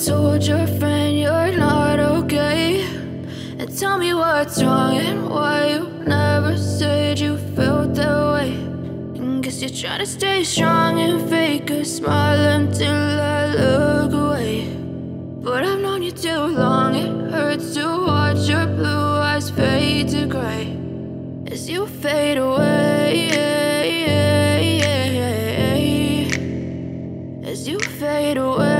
told your friend you're not okay, and tell me what's wrong and why you never said you felt that way. And guess you're trying to stay strong and fake a smile until I look away. But I've known you too long, it hurts to watch your blue eyes fade to gray as you fade away, as you fade away.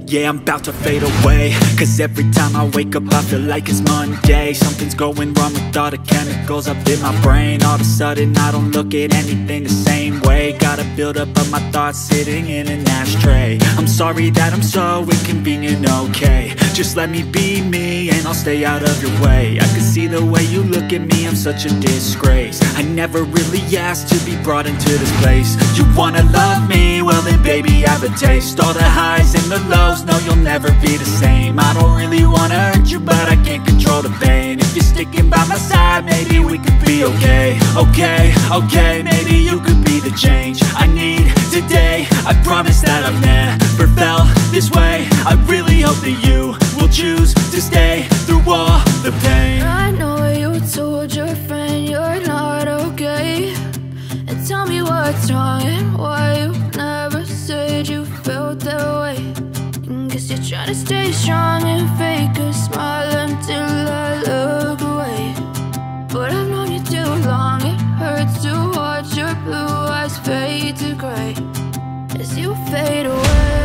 Yeah, I'm about to fade away, cause every time I wake up I feel like it's Monday. Something's going wrong with all the chemicals up in my brain. All of a sudden I don't look at anything the same way. Got a buildup of my thoughts sitting in an ashtray. I'm sorry that I'm so inconvenient, okay. Just let me be me and I'll stay out of your way. I can see the way you look at me, I'm such a disgrace. I never really asked to be brought into this place. You wanna love me? Well then baby have a taste. All the highs and the lows, no, you'll never be the same. I don't really wanna hurt you, but I can't control the pain. If you're sticking by my side, maybe we could be okay. Okay, maybe you could be the change I need today. I promise that I've never felt this way. I really hope that you will choose to stay through all the pain. I know you told your friend you're not okay, and tell me what's wrong and why you never said you felt that way. Guess you're trying to stay strong